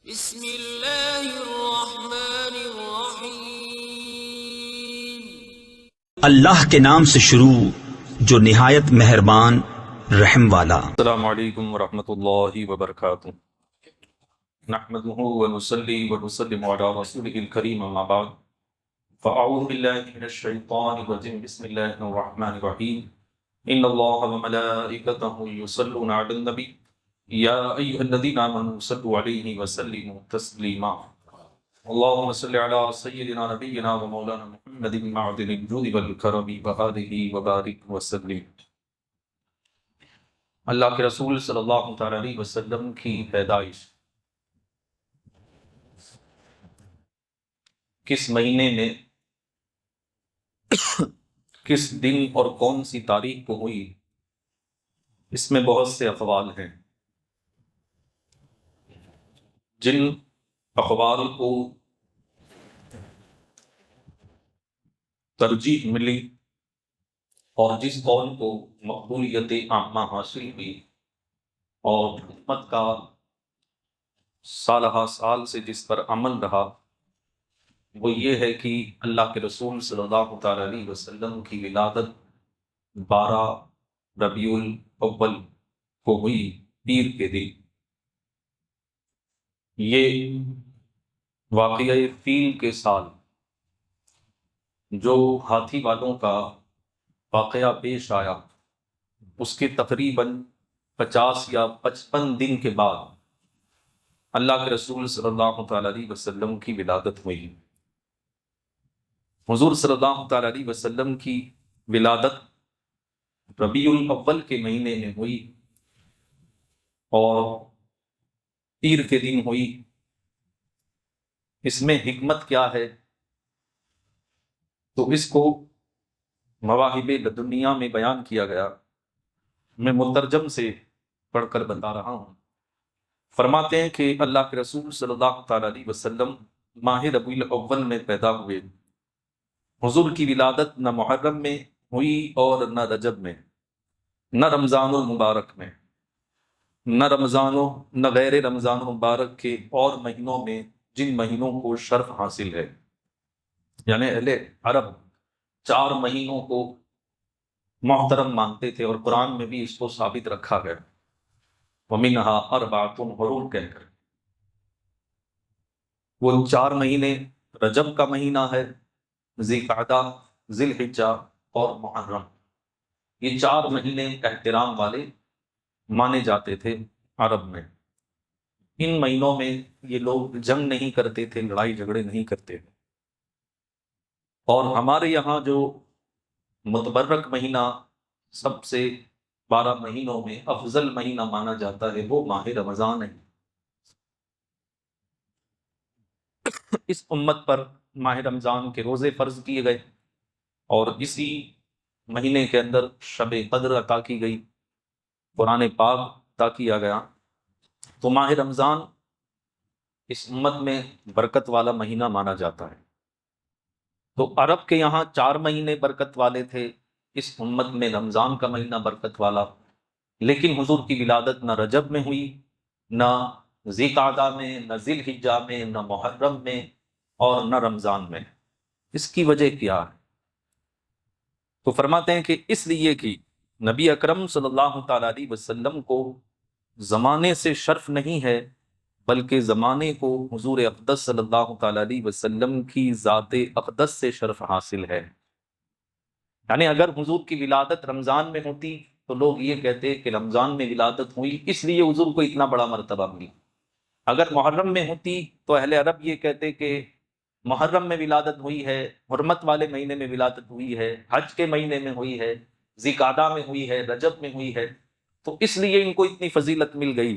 بسم اللہ الرحمن الرحیم۔ اللہ کے نام سے شروع جو نہایت مہربان رحم والا۔ السلام علیکم ورحمۃ اللہ وبرکاتہ۔ نحمده ونصلي ونسلم على رسوله الكريم اما بعد فاعوذ باللہ من الشیطان الرجیم بسم اللہ الرحمن الرحیم ان اللہ وملائکته یصلون علی النبی یا ایها الذین آمنوا صلوا علیہ وسلموا تسلیما اللهم صل علی سیدنا نبینا ومولانا محمد معدن الجود والکرم وآلہ وبارک وسلم۔ اللہ کے رسول صلی اللہ تعالی علیہ وسلم کی پیدائش کس مہینے میں، کس دن اور کون سی تاریخ کو ہوئی، اس میں بہت سے اقوال ہیں۔ جن اقوال کو ترجیح ملی اور جس قول کو مقبولیت عامہ حاصل ہوئی اور امت کا سالہ سال سے جس پر عمل رہا، وہ یہ ہے کہ اللہ کے رسول صلی اللہ تعالی علیہ وسلم کی ولادت 12 ربیع الاول کو ہوئی، پیر کے دن۔ یہ واقعہ فیل کے سال جو ہاتھی والوں کا واقعہ پیش آیا، اس کے تقریباً 50 یا 55 دن کے بعد اللہ کے رسول صلی اللہ تعالی علیہ وسلم کی ولادت ہوئی۔ حضور صلی اللہ تعالی علیہ وسلم کی ولادت ربیع الاول کے مہینے میں ہوئی اور پیر کے دن ہوئی۔ اس میں حکمت کیا ہے تو اس کو مواہب لدنیہ میں بیان کیا گیا، میں مترجم سے پڑھ کر بتا رہا ہوں۔ فرماتے ہیں کہ اللہ کے رسول صلی اللہ تعالی علیہ وسلم ماہ ربیع الاول میں پیدا ہوئے۔ حضور کی ولادت نہ محرم میں ہوئی اور نہ رجب میں، نہ رمضان المبارک میں، نہ غیر رمضان المبارک کے اور مہینوں میں جن مہینوں کو شرف حاصل ہے، یعنی اہل عرب 4 مہینوں کو محترم مانتے تھے اور قرآن میں بھی اس کو ثابت رکھا گیا، وَمِنْهَا أَرْبَعَةٌ حُرُمٌ کہہ کر۔ وہ 4 مہینے رجب کا مہینہ ہے، ذی قعدہ، ذی الحجہ اور محرم، یہ 4 مہینے احترام والے مانے جاتے تھے عرب میں۔ ان مہینوں میں یہ لوگ جنگ نہیں کرتے تھے، لڑائی جھگڑے نہیں کرتے تھے۔ اور ہمارے یہاں جو متبرک مہینہ سب سے 12 مہینوں میں افضل مہینہ مانا جاتا ہے، وہ ماہ رمضان ہے۔ اس امت پر ماہ رمضان کے روزے فرض کیے گئے اور اسی مہینے کے اندر شب قدر عطا کی گئی، قرآن پاک عطا کیا گیا۔ تو ماہ رمضان اس امت میں برکت والا مہینہ مانا جاتا ہے۔ تو عرب کے یہاں 4 مہینے برکت والے تھے، اس امت میں رمضان کا مہینہ برکت والا، لیکن حضور کی ولادت نہ رجب میں ہوئی، نہ ذی قعدہ میں، نہ ذی الحجہ میں، نہ محرم میں اور نہ رمضان میں۔ اس کی وجہ کیا ہے؟ تو فرماتے ہیں کہ اس لیے کہ نبی اکرم صلی اللہ تعالی علیہ وسلم کو زمانے سے شرف نہیں ہے، بلکہ زمانے کو حضور اقدس صلی اللہ تعالی علیہ وسلم کی ذات اقدس سے شرف حاصل ہے۔ یعنی اگر حضور کی ولادت رمضان میں ہوتی تو لوگ یہ کہتے کہ رمضان میں ولادت ہوئی اس لیے حضور کو اتنا بڑا مرتبہ ملی۔ اگر محرم میں ہوتی تو اہل عرب یہ کہتے کہ محرم میں ولادت ہوئی ہے، حرمت والے مہینے میں ولادت ہوئی ہے، حج کے مہینے میں ہوئی ہے، ذی قعدہ میں ہوئی ہے، رجب میں ہوئی ہے، تو اس لیے ان کو اتنی فضیلت مل گئی۔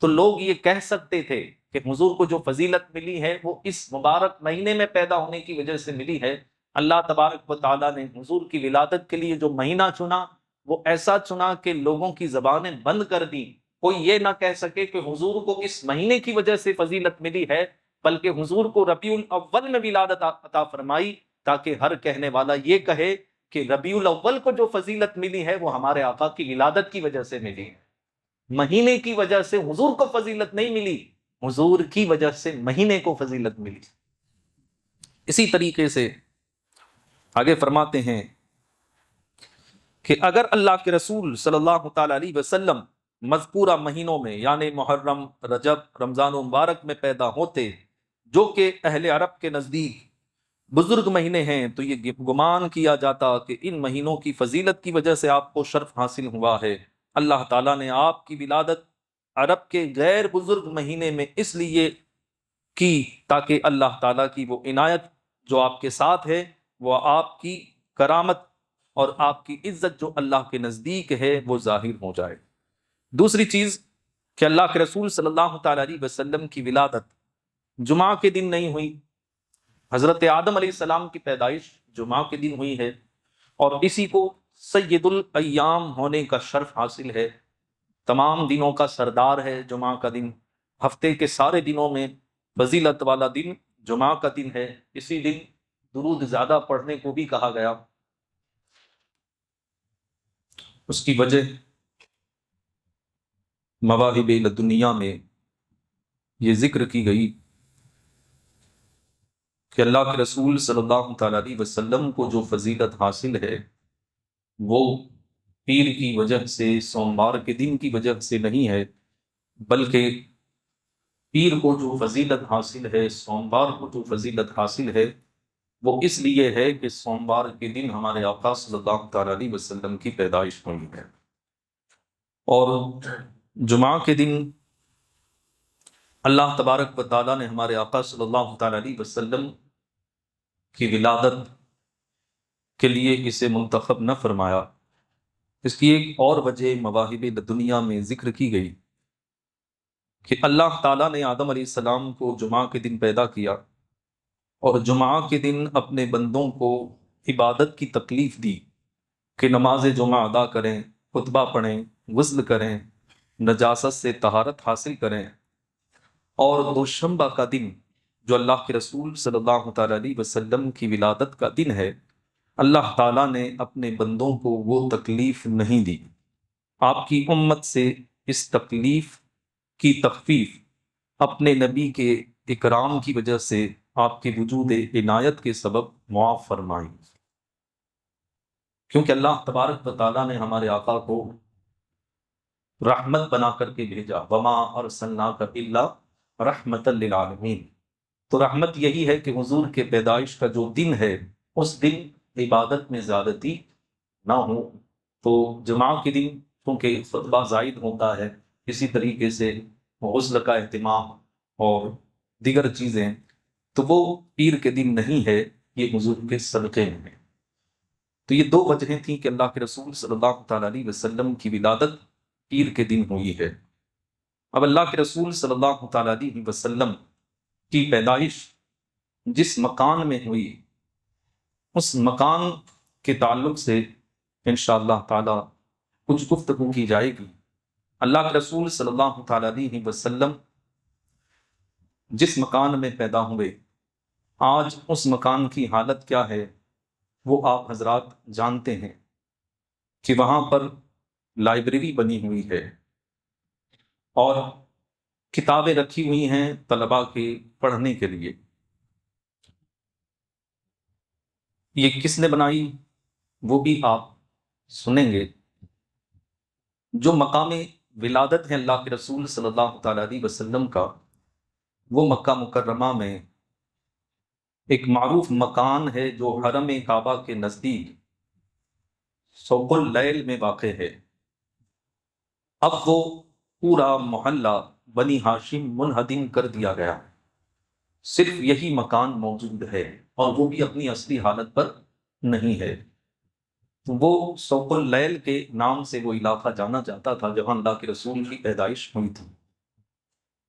تو لوگ یہ کہہ سکتے تھے کہ حضور کو جو فضیلت ملی ہے وہ اس مبارک مہینے میں پیدا ہونے کی وجہ سے ملی ہے۔ اللہ تبارک و تعالیٰ نے حضور کی ولادت کے لیے جو مہینہ چنا وہ ایسا چنا کہ لوگوں کی زبانیں بند کر دی، کوئی یہ نہ کہہ سکے کہ حضور کو اس مہینے کی وجہ سے فضیلت ملی ہے، بلکہ حضور کو ربیع الاول میں ولادت عطا فرمائی تاکہ ہر کہنے والا یہ کہے کہ ربیع الاول کو جو فضیلت ملی ہے وہ ہمارے آقا کی ولادت کی وجہ سے ملی ہے، مہینے کی وجہ سے حضور کو فضیلت نہیں ملی۔ حضور کی وجہ سے مہینے کو فضیلت ملی۔ اسی طریقے سے آگے فرماتے ہیں کہ اگر اللہ کے رسول صلی اللہ تعالی علیہ وسلم مذکورہ مہینوں میں یعنی محرم، رجب، رمضان مبارک میں پیدا ہوتے جو کہ اہل عرب کے نزدیک بزرگ مہینے ہیں، تو یہ گمان کیا جاتا کہ ان مہینوں کی فضیلت کی وجہ سے آپ کو شرف حاصل ہوا ہے۔ اللہ تعالیٰ نے آپ کی ولادت عرب کے غیر بزرگ مہینے میں اس لیے کی تاکہ اللہ تعالیٰ کی وہ عنایت جو آپ کے ساتھ ہے، وہ آپ کی کرامت اور آپ کی عزت جو اللہ کے نزدیک ہے وہ ظاہر ہو جائے۔ دوسری چیز کہ اللہ کے رسول صلی اللہ تعالیٰ علیہ وسلم کی ولادت جمعہ کے دن نہیں ہوئی۔ حضرت آدم علیہ السلام کی پیدائش جمعہ کے دن ہوئی ہے، اور اسی کو سید الایام ہونے کا شرف حاصل ہے۔ تمام دنوں کا سردار ہے جمعہ کا دن، ہفتے کے سارے دنوں میں فضیلت والا دن جمعہ کا دن ہے۔ اسی دن درود زیادہ پڑھنے کو بھی کہا گیا۔ اس کی وجہ مواہب لدنیا میں یہ ذکر کی گئی کہ اللہ کے رسول صلی اللہ تعالیٰ علیہ وسلم کو جو فضیلت حاصل ہے وہ پیر کی وجہ سے، سوموار کے دن کی وجہ سے نہیں ہے، بلکہ پیر کو جو فضیلت حاصل ہے، سوموار کو جو فضیلت حاصل ہے، وہ اس لیے ہے کہ سوموار کے دن ہمارے آقا صلی اللہ تعالیٰ علیہ وسلم کی پیدائش ہوئی ہے، اور جمعہ کے دن اللہ تبارک و تعالیٰ نے ہمارے آقا صلی اللہ تعالیٰ علیہ وسلم کی ولادت کے لیے اسے منتخب نہ فرمایا۔ اس کی ایک اور وجہ مواہب دنیا میں ذکر کی گئی کہ اللہ تعالیٰ نے آدم علیہ السلام کو جمعہ کے دن پیدا کیا، اور جمعہ کے دن اپنے بندوں کو عبادت کی تکلیف دی کہ نماز جمعہ ادا کریں، خطبہ پڑھیں، غسل کریں، نجاست سے طہارت حاصل کریں، اور دوشنبہ کا دن جو اللہ کے رسول صلی اللہ تعالیٰ علیہ وسلم کی ولادت کا دن ہے، اللہ تعالیٰ نے اپنے بندوں کو وہ تکلیف نہیں دی۔ آپ کی امت سے اس تکلیف کی تخفیف اپنے نبی کے اکرام کی وجہ سے آپ کے وجود عنایت کے سبب معاف فرمائی، کیونکہ اللہ تبارک و تعالیٰ نے ہمارے آقا کو رحمت بنا کر کے بھیجا، وما ارسلناک الا رحمتا للعالمین۔ تو رحمت یہی ہے کہ حضور کے پیدائش کا جو دن ہے اس دن عبادت میں زیادتی نہ ہو۔ تو جمعہ کے دن کیونکہ خطبہ زائد ہوتا ہے، اسی طریقے سے غسل کا اہتمام اور دیگر چیزیں، تو وہ پیر کے دن نہیں ہے، یہ حضور کے صدقے میں ہے۔ تو یہ دو وجہیں تھیں کہ اللہ کے رسول صلی اللہ تعالیٰ علیہ وسلم کی ولادت پیر کے دن ہوئی ہے۔ اب اللہ کے رسول صلی اللہ تعالیٰ علیہ وسلم کی پیدائش جس مکان میں ہوئی، اس مکان کے تعلق سے انشاءاللہ تعالیٰ کچھ گفتگو کی جائے گی۔ اللہ کے رسول صلی اللہ تعالیٰ علیہ وسلم جس مکان میں پیدا ہوئے، آج اس مکان کی حالت کیا ہے وہ آپ حضرات جانتے ہیں کہ وہاں پر لائبریری بنی ہوئی ہے اور کتابیں رکھی ہوئی ہیں طلباء کے پڑھنے کے لیے۔ یہ کس نے بنائی وہ بھی آپ سنیں گے۔ جو مقام ولادت ہے اللہ کے رسول صلی اللہ تعالیٰ علیہ وسلم کا، وہ مکہ مکرمہ میں ایک معروف مکان ہے جو حرم کعبہ کے نزدیک سوق اللیل میں واقع ہے۔ اب وہ پورا محلہ بنی ہاشم منہدم کر دیا گیا، صرف یہی مکان موجود ہے، اور وہ بھی اپنی اصلی حالت پر نہیں ہے۔ وہ سوق اللیل کے نام سے وہ علاقہ جانا جاتا تھا جہاں اللہ کے رسول کی پیدائش ہوئی تھی،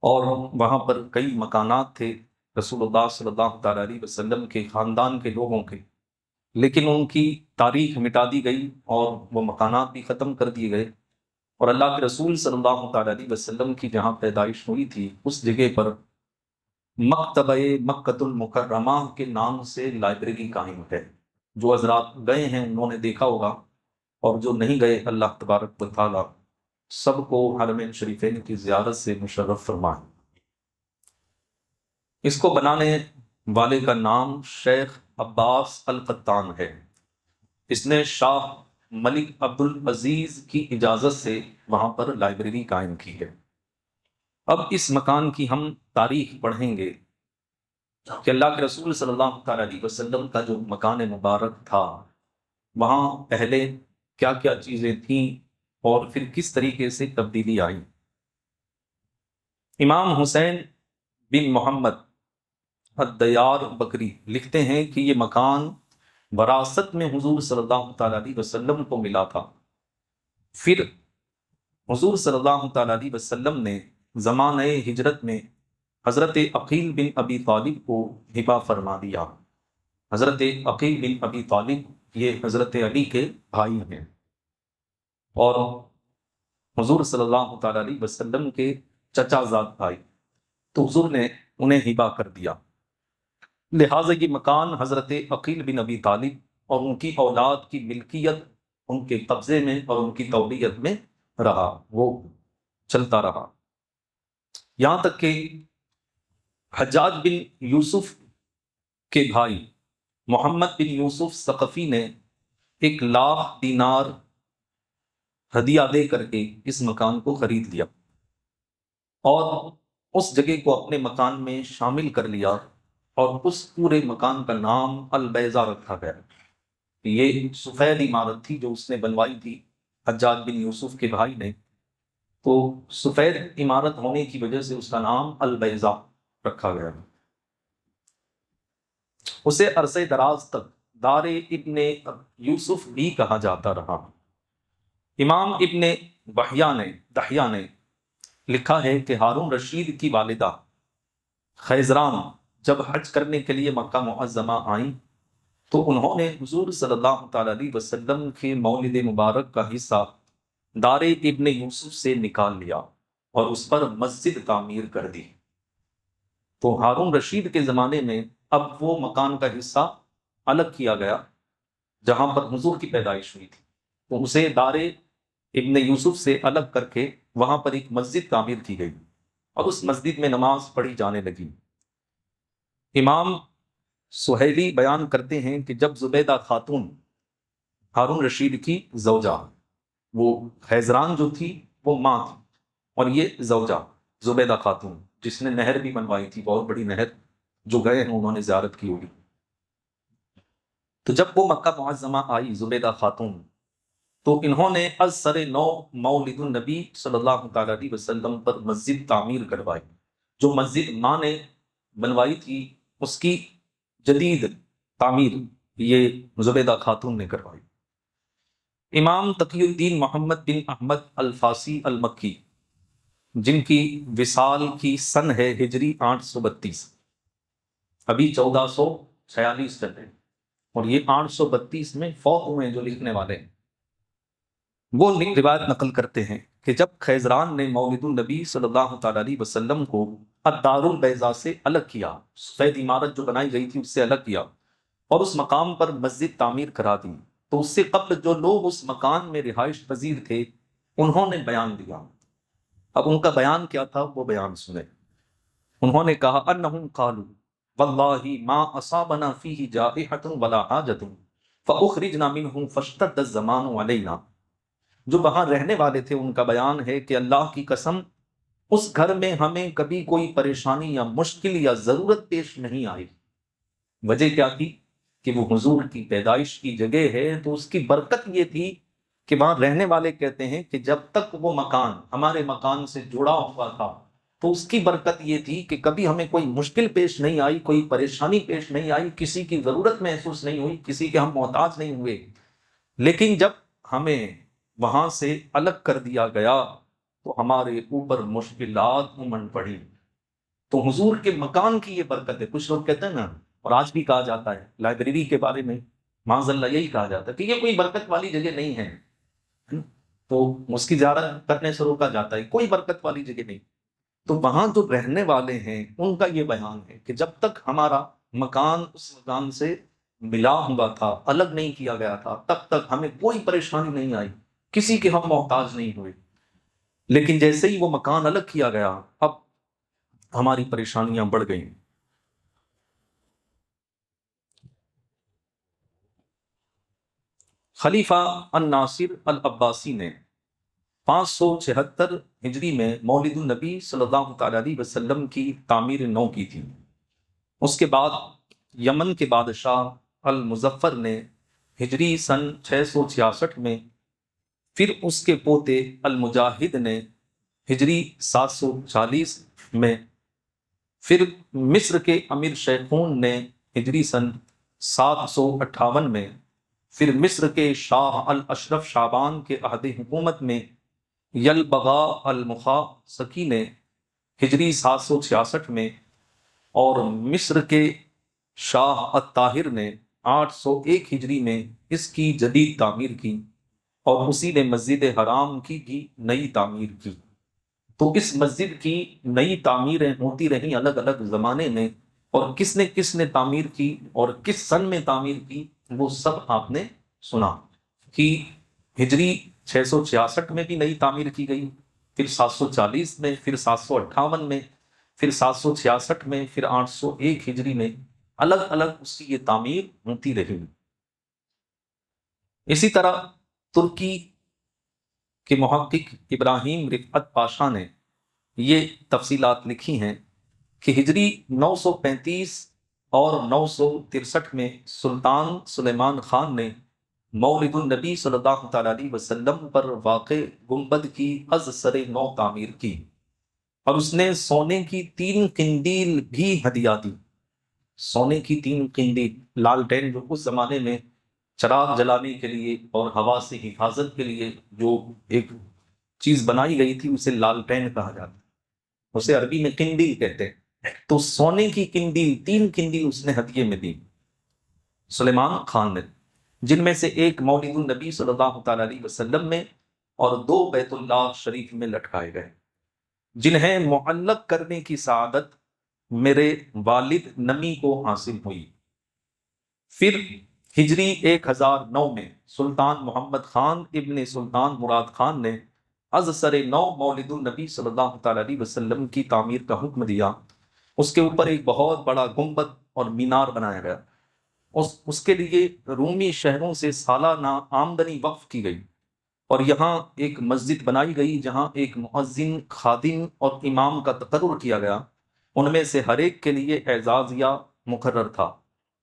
اور وہاں پر کئی مکانات تھے رسول اللہ صلی اللہ تعالیٰ علیہ وسلم کے خاندان کے لوگوں کے، لیکن ان کی تاریخ مٹا دی گئی اور وہ مکانات بھی ختم کر دیے گئے، اور اللہ کے رسول صلی اللہ تعالیٰ علیہ وسلم کی جہاں پیدائش ہوئی تھی اس جگہ پر مکتبہ مکۃ المکرمہ کے نام سے لائبریری قائم ہے۔ جو حضرات گئے ہیں انہوں نے دیکھا ہوگا، اور جو نہیں گئے اللہ تبارک و تعالیٰ سب کو حرمین شریفین کی زیارت سے مشرف فرمائے۔ اس کو بنانے والے کا نام شیخ عباس القطان ہے۔ اس نے شاہ ملک عبد العزیز کی اجازت سے وہاں پر لائبریری قائم کی ہے۔ اب اس مکان کی ہم تاریخ پڑھیں گے کہ اللہ کے رسول صلی اللہ تعالیٰ علیہ وسلم کا جو مکان مبارک تھا وہاں پہلے کیا کیا چیزیں تھیں اور پھر کس طریقے سے تبدیلی آئی۔ امام حسین بن محمد الدیار بکری لکھتے ہیں کہ یہ مکان وراثت میں حضور صلی اللہ تعالیٰ علیہ وسلم کو ملا تھا، پھر حضور صلی اللہ تعالیٰ علیہ وسلم نے زمانہ ہجرت میں حضرت عقیل بن ابی طالب کو ہبہ فرما دیا۔ حضرت عقیل بن ابی طالب یہ حضرت علی کے بھائی ہیں اور حضور صلی اللہ تعالیٰ علیہ وسلم کے چچا زاد بھائی، تو حضور نے انہیں ہبہ کر دیا، لہٰذا یہ مکان حضرت عقیل بن ابی طالب اور ان کی اولاد کی ملکیت ان کے قبضے میں اور ان کی تولیت میں رہا، وہ چلتا رہا، یہاں تک کہ حجاج بن یوسف کے بھائی محمد بن یوسف ثقفی نے 1,00,000 دینار ہدیہ دے کر کے اس مکان کو خرید لیا اور اس جگہ کو اپنے مکان میں شامل کر لیا اور اس پورے مکان کا نام البیضہ رکھا گیا۔ یہ سفید عمارت تھی جو اس نے بنوائی تھی حجاج بن یوسف کے بھائی نے، تو سفید عمارت ہونے کی وجہ سے اس کا نام البیضہ رکھا گیا۔ اسے عرصے دراز تک دار ابن یوسف بھی کہا جاتا رہا۔ امام ابن دحیہ نے لکھا ہے کہ ہارون رشید کی والدہ خیزران جب حج کرنے کے لیے مکہ معظمہ آئیں تو انہوں نے حضور صلی اللہ تعالیٰ علیہ وسلم کے مولد مبارک کا حصہ دار ابن یوسف سے نکال لیا اور اس پر مسجد تعمیر کر دی۔ تو ہارون رشید کے زمانے میں اب وہ مکان کا حصہ الگ کیا گیا جہاں پر حضور کی پیدائش ہوئی تھی، تو اسے دار ابن یوسف سے الگ کر کے وہاں پر ایک مسجد تعمیر کی گئی اور اس مسجد میں نماز پڑھی جانے لگی۔ امام سہیلی بیان کرتے ہیں کہ جب زبیدہ خاتون ہارون رشید کی زوجہ، وہ خیزران جو تھی وہ ماں تھی اور یہ زوجہ زبیدہ خاتون جس نے نہر بھی بنوائی تھی، بہت بڑی نہر، جو گئے ہیں انہوں نے زیارت کی ہوگی، تو جب وہ مکہ معظمہ آئی زبیدہ خاتون تو انہوں نے از سر نو مولد النبی صلی اللہ تعالیٰ علیہ وسلم پر مسجد تعمیر کروائی۔ جو مسجد ماں نے بنوائی تھی اس کی جدید تعمیر یہ زبیدہ خاتون نے کروائی۔ امام تقی الدین محمد بن احمد الفاسی المکی جن کی وصال کی سن ہے ہجری 832، ابھی 1446 چل رہے ہیں اور یہ 832 میں فوت ہوئے جو لکھنے والے ہیں، وہ روایت نقل کرتے ہیں کہ جب خیزران نے مولد النبی صلی اللہ تعالیٰ علیہ وسلم کو الدار البیضہ سے الگ کیا، سفید عمارت جو بنائی گئی تھی اس سے الگ کیا اور اس مقام پر مسجد تعمیر کرا دی، تو اس سے قبل جو لوگ اس مکان میں رہائش پذیر تھے انہوں نے بیان دیا۔ اب ان کا بیان کیا تھا وہ بیان سنیں۔ انہوں نے کہا انہم قالوا واللہ ما اصابنا فیہ جائحۃ ولا حاجۃ فاخرجنا منہ فاشتد الزمان علینا۔ جو وہاں رہنے والے تھے ان کا بیان ہے کہ اللہ کی قسم اس گھر میں ہمیں کبھی کوئی پریشانی یا مشکل یا ضرورت پیش نہیں آئی۔ وجہ کیا تھی کہ وہ حضور کی پیدائش کی جگہ ہے، تو اس کی برکت یہ تھی کہ وہاں رہنے والے کہتے ہیں کہ جب تک وہ مکان ہمارے مکان سے جڑا ہوا تھا تو اس کی برکت یہ تھی کہ کبھی ہمیں کوئی مشکل پیش نہیں آئی، کوئی پریشانی پیش نہیں آئی، کسی کی ضرورت محسوس نہیں ہوئی، کسی کے ہم محتاج نہیں ہوئے۔ لیکن جب ہمیں وہاں سے الگ کر دیا گیا تو ہمارے اوپر مشکلات امنڈ پڑی۔ تو حضور کے مکان کی یہ برکت ہے۔ کچھ لوگ کہتے ہیں نا، اور آج بھی کہا جاتا ہے لائبریری کے بارے میں، معاذ اللہ یہی کہا جاتا ہے کہ یہ کوئی برکت والی جگہ نہیں ہے، تو اس کی زیارت کرنے سے روکا جاتا ہے، کوئی برکت والی جگہ نہیں۔ تو وہاں جو رہنے والے ہیں ان کا یہ بیان ہے کہ جب تک ہمارا مکان اس مکان سے ملا ہوا تھا، الگ نہیں کیا گیا تھا، تب تک ہمیں کوئی پریشانی نہیں آئی، کسی کے ہم محتاج نہیں ہوئے۔ لیکن جیسے ہی وہ مکان الگ کیا گیا اب ہماری پریشانیاں بڑھ گئیں۔ خلیفہ الناصر العباسی نے 576 ہجری میں مولد النبی صلی اللہ تعالیٰ علیہ وسلم کی تعمیر نو کی تھی۔ اس کے بعد یمن کے بادشاہ المظفر نے ہجری سن 666 میں، پھر اس کے پوتے المجاہد نے ہجری 740 میں، پھر مصر کے امیر شیخون نے ہجری سن 758 میں، پھر مصر کے شاہ الاشرف شعبان کے عہد حکومت میں یلبغا المخاسکی نے ہجری 766 میں، اور مصر کے شاہ الطاہر نے 801 ہجری میں اس کی جدید تعمیر کی، اور اسی نے مسجد حرام کی بھی نئی تعمیر کی۔ تو اس مسجد کی نئی تعمیریں ہوتی رہیں الگ الگ زمانے میں، اور کس نے تعمیر کی اور کس سن میں تعمیر کی وہ سب آپ نے سنا کہ ہجری 666 میں بھی نئی تعمیر کی گئی، پھر 740 میں، پھر 758 میں، پھر 766 میں، پھر 801 ہجری میں، الگ الگ اس کی یہ تعمیر ہوتی رہی۔ اسی طرح ترکی کے محقق ابراہیم رفعت پاشا نے یہ تفصیلات لکھی ہیں کہ ہجری 935 اور 963 میں سلطان سلیمان خان نے مولد النبی صلی اللہ تعالیٰ علیہ وسلم پر واقع گنبد کی از سر نو تعمیر کی، اور اس نے سونے کی 3 قندیل بھی ہدیہ دی۔ سونے کی 3 قندیل، لالٹین جو اس زمانے میں چراغ جلانے کے لیے اور ہوا سے حفاظت کے لیے جو ایک چیز بنائی گئی تھی اسے لالٹین کہا جاتا ہے، اسے عربی میں قندیل کہتے ہیں۔ تو سونے کی قندیل 3 قندیل اس نے ہدیے میں دی سلیمان خان نے، جن میں سے ایک مولد النبی صلی اللہ تعالیٰ علیہ وسلم میں اور 2 بیت اللہ شریف میں لٹکائے گئے، جنہیں معلق کرنے کی سعادت میرے والد نمی کو حاصل ہوئی۔ پھر ہجری 1009 میں سلطان محمد خان ابن سلطان مراد خان نے از سر نو مولد النبی صلی اللہ تعالیٰ علیہ وسلم کی تعمیر کا حکم دیا۔ اس کے اوپر ایک بہت بڑا گنبد اور مینار بنایا گیا۔ اس کے لیے رومی شہروں سے سالانہ آمدنی وقف کی گئی، اور یہاں ایک مسجد بنائی گئی جہاں ایک مؤذن، خادم اور امام کا تقرر کیا گیا۔ ان میں سے ہر ایک کے لیے اعزازیہ مقرر تھا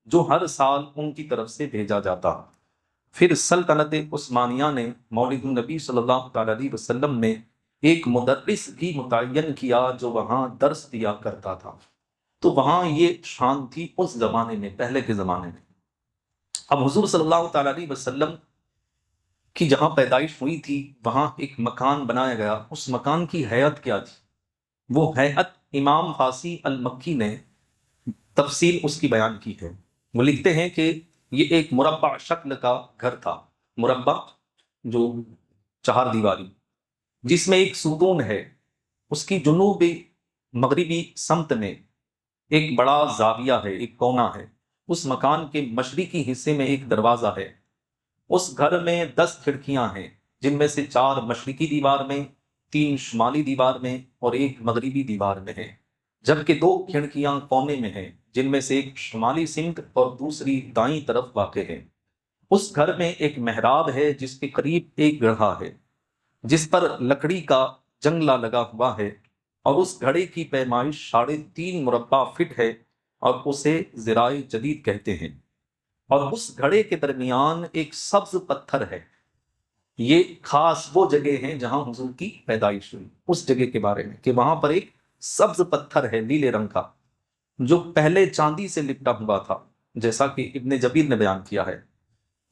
جو ہر سال ان کی طرف سے بھیجا جاتا۔ پھر سلطنت عثمانیہ نے مولد النبی صلی اللہ تعالیٰ علیہ وسلم میں ایک مدرس بھی متعین کیا جو وہاں درس دیا کرتا تھا۔ تو وہاں یہ شان تھی اس زمانے میں، پہلے کے زمانے میں۔ اب حضور صلی اللہ تعالیٰ علیہ وسلم کی جہاں پیدائش ہوئی تھی وہاں ایک مکان بنایا گیا۔ اس مکان کی ہیئت کیا تھی؟ وہ ہیئت امام فاسی المکی نے تفصیل اس کی بیان کی ہے۔ وہ لکھتے ہیں کہ یہ ایک مربع شکل کا گھر تھا، مربع جو 4 دیواری، جس میں ایک ستون ہے۔ اس کی جنوبی مغربی سمت میں ایک بڑا زاویہ ہے، ایک کونا ہے۔ اس مکان کے مشرقی حصے میں ایک دروازہ ہے۔ اس گھر میں 10 کھڑکیاں ہیں، جن میں سے 4 مشرقی دیوار میں، 3 شمالی دیوار میں اور 1 مغربی دیوار میں ہے، جبکہ 2 کھڑکیاں کونے میں ہیں، جن میں سے ایک شمالی سمت اور دوسری دائیں طرف واقع ہے۔ اس گھر میں ایک محراب ہے جس کے قریب ایک گڑھا ہے جس پر لکڑی کا جنگلہ لگا ہوا ہے، اور اس گھڑے کی پیمائش 3.5 مربع فٹ ہے اور اسے ذراع جدید کہتے ہیں۔ اور اس گھڑے کے درمیان ایک سبز پتھر ہے۔ یہ خاص وہ جگہ ہیں جہاں حضور کی پیدائش ہوئی، اس جگہ کے بارے میں کہ وہاں پر ایک سبز پتھر ہے نیلے رنگ کا، جو پہلے چاندی سے لپٹا ہوا تھا، جیسا کہ ابن جبیر نے بیان کیا ہے۔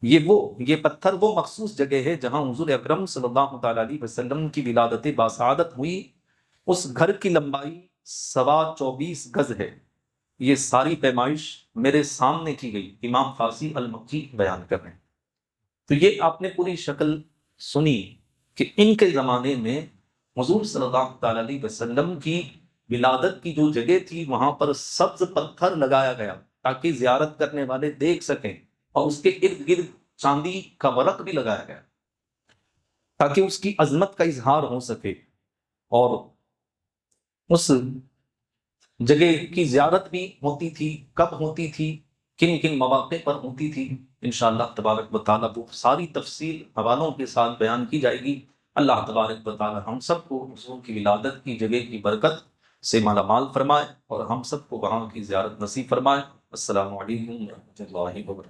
یہ پتھر وہ مخصوص جگہ ہے جہاں حضور اکرم صلی اللہ تعالیٰ علیہ وسلم کی ولادت باسعادت ہوئی۔ اس گھر کی لمبائی 24.25 گز ہے۔ یہ ساری پیمائش میرے سامنے کی گئی، امام فاسی المکی بیان کر رہے ہیں۔ تو یہ آپ نے پوری شکل سنی کہ ان کے زمانے میں حضور صلی اللہ تعالیٰ علیہ وسلم کی ولادت کی جو جگہ تھی وہاں پر سبز پتھر لگایا گیا تاکہ زیارت کرنے والے دیکھ سکیں، اور اس کے ارد گرد چاندی کا ورق بھی لگایا گیا تاکہ اس کی عظمت کا اظہار ہو سکے، اور اس جگہ کی زیارت بھی ہوتی تھی۔ کب ہوتی تھی؟ کن کن مواقع پر ہوتی تھی، انشاءاللہ تبارک و تعالیٰ وہ ساری تفصیل حوالوں کے ساتھ بیان کی جائے گی۔ اللہ تبارک و تعالیٰ ہم سب کو حضور کی ولادت کی جگہ کی برکت سے مالا مال فرمائے اور ہم سب کو وہاں کی زیارت نصیب فرمائے۔ السلام علیکم ورحمۃ اللہ وبرکاتہ۔